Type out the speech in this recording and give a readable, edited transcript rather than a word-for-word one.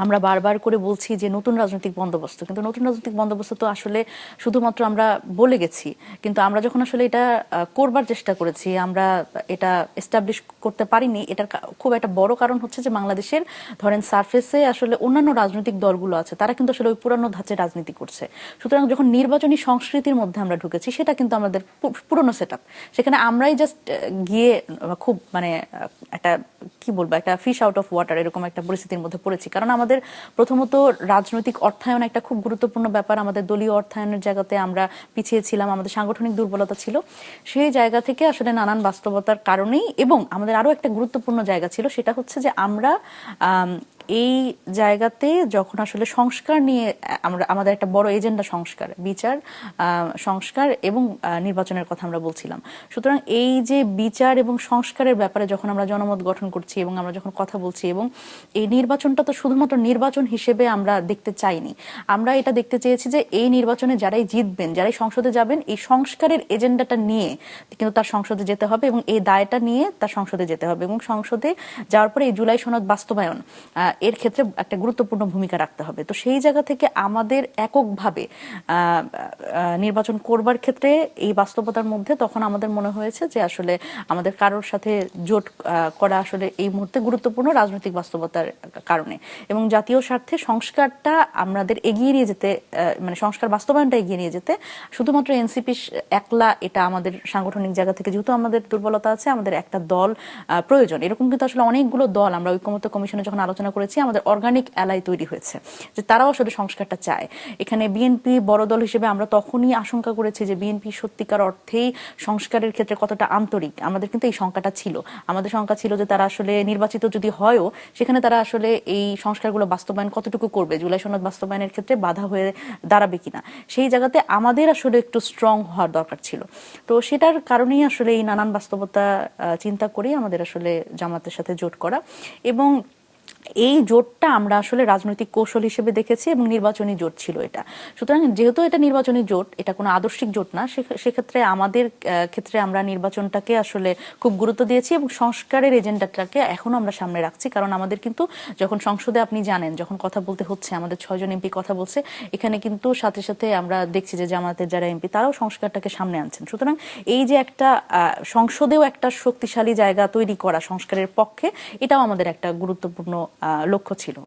আমরা বারবার করে বলছি যে নতুন রাজনৈতিক বন্দোবস্ত, কিন্তু নতুন রাজনৈতিক বন্দোবস্ত তো আসলে শুধুমাত্র আমরা বলে গেছি, কিন্তু আমরা যখন আসলে এটা করবার চেষ্টা করেছি, আমরা এটা এস্টাবলিশ করতে পারিনি। এটার খুব একটা বড় কারণ হচ্ছে যে বাংলাদেশের ধরেন সারফেসে আসলে অন্যান্য রাজনৈতিক দলগুলো আছে, তারা কিন্তু আসলে ওই পুরানো ধাঁচে রাজনীতি করছে। সুতরাং যখন নির্বাচনী সংস্কৃতির মধ্যে আমরা ঢুকেছি, সেটা কিন্তু আমাদের পুরনো সেট আপ। সেখানে আমরাই জাস্ট গিয়ে খুব মানে একটা কি বলবো, একটা ফিশ আউট অফ ওয়াটার এরকম একটা পরিস্থিতির মধ্যে পড়েছি। কারণ আমাদের প্রথমত রাজনৈতিক অর্থায়ন একটা খুব গুরুত্বপূর্ণ ব্যাপার। আমাদের দলীয় অর্থায়নের জায়গাতে আমরা পিছিয়ে ছিলাম, আমাদের সাংগঠনিক দুর্বলতা ছিল। সেই জায়গা থেকে আসলে নানান বাস্তবতার কারণেই, এবং আমাদের আরো একটা গুরুত্বপূর্ণ জায়গা ছিল, সেটা হচ্ছে যে আমরা এই জায়গাতে যখন আসলে সংস্কার নিয়ে আমরা আমাদের একটা বড় এজেন্ডা সংস্কার, বিচার সংস্কার এবং নির্বাচনের কথা আমরা বলছিলাম। সুতরাং এই যে বিচার এবং সংস্কারের ব্যাপারে যখন আমরা জনমত গঠন করছি এবং আমরা যখন কথা বলছি, এবং এই নির্বাচনটা তো শুধুমাত্র নির্বাচন হিসেবে আমরা দেখতে চাইনি, আমরা এটা দেখতে চেয়েছি যে এই নির্বাচনে যারাই জিতবেন, যারাই সংসদে যাবেন, এই সংস্কারের এজেন্ডাটা নিয়ে কিন্তু তার সংসদে যেতে হবে এবং এই দায়টা নিয়ে তার সংসদে যেতে হবে, এবং সংসদে যাওয়ার পরে এই জুলাই সনদ বাস্তবায়ন এর ক্ষেত্রে একটা গুরুত্বপূর্ণ ভূমিকা রাখতে হবে। তো সেই জায়গা থেকে আমাদের এককভাবে নির্বাচন করবার ক্ষেত্রে এই বাস্তবতার মধ্যে তখন আমাদের মনে হয়েছে যে আসলে আমাদের কারোর সাথে জোট করা আসলে এই মুহূর্তে গুরুত্বপূর্ণ রাজনৈতিক বাস্তবতার কারণে, এবং জাতীয় স্বার্থে সংস্কারটা আমাদের এগিয়ে নিয়ে যেতে, মানে সংস্কার বাস্তবায়নটা এগিয়ে নিয়ে যেতে শুধুমাত্র এনসিপি একলা এটা আমাদের সাংগঠনিক জায়গা থেকে, যেহেতু আমাদের দুর্বলতা আছে, আমাদের একটা দল প্রয়োজন। এরকম কিন্তু আসলে অনেকগুলো দল আমরা ঐকমত্য কমিশনে যখন আলোচনা করেছি, আমাদের অর্গানিক অ্যালাই তৈরি হয়েছে যে তারাও আসলে সংস্কারটা চায়। এখানে বিএনপি বড় দল হিসেবে আমরা তখনই আশঙ্কা করেছি যে বিএনপি সত্যিকার অর্থেই সংস্কারের ক্ষেত্রে কতটা আন্তরিক। আমাদের কিন্তু এই শঙ্কাটা ছিল, আমাদের শঙ্কা ছিল যে তারা আসলে নির্বাচিত যদি হয়ও, সেখানে তারা আসলে এই সংস্কারগুলো বাস্তবায়ন কতটুকু করবে, জুলাই সনদ বাস্তবায়নের ক্ষেত্রে বাধা হয়ে দাঁড়াবে কিনা, সেই জায়গাতে আমাদের আসলে একটু স্ট্রং হওয়ার দরকার ছিল। তো সেটার কারণেই আসলে এই নানান বাস্তবতা চিন্তা করেই আমাদের আসলে জামাতের সাথে জোট করা, এবং এই জোটটা আমরা আসলে রাজনৈতিক কৌশল হিসেবে দেখেছি এবং নির্বাচনী জোট ছিল এটা। সুতরাং যেহেতু এটা নির্বাচনী জোট, এটা কোনো আদর্শিক জোট না, সেক্ষেত্রে আমাদের ক্ষেত্রে আমরা নির্বাচনটাকে আসলে খুব গুরুত্ব দিয়েছি এবং সংস্কারের এজেন্ডাটাকে এখনো আমরা সামনে রাখছি। কারণ আমাদের কিন্তু যখন সংসদে আপনি জানেন, যখন কথা বলতে হচ্ছে, আমাদের 6 জন এমপি কথা বলছে, এখানে কিন্তু সাথে সাথে আমরা দেখছি যে জামাতের যারা এমপি তারাও সংস্কারটাকে সামনে আনছেন। সুতরাং এই যে একটা সংসদেও একটা শক্তিশালী জায়গা তৈরি করা সংস্কারের পক্ষে, এটাও আমাদের একটা গুরুত্বপূর্ণ লক্ষ্য ছিল।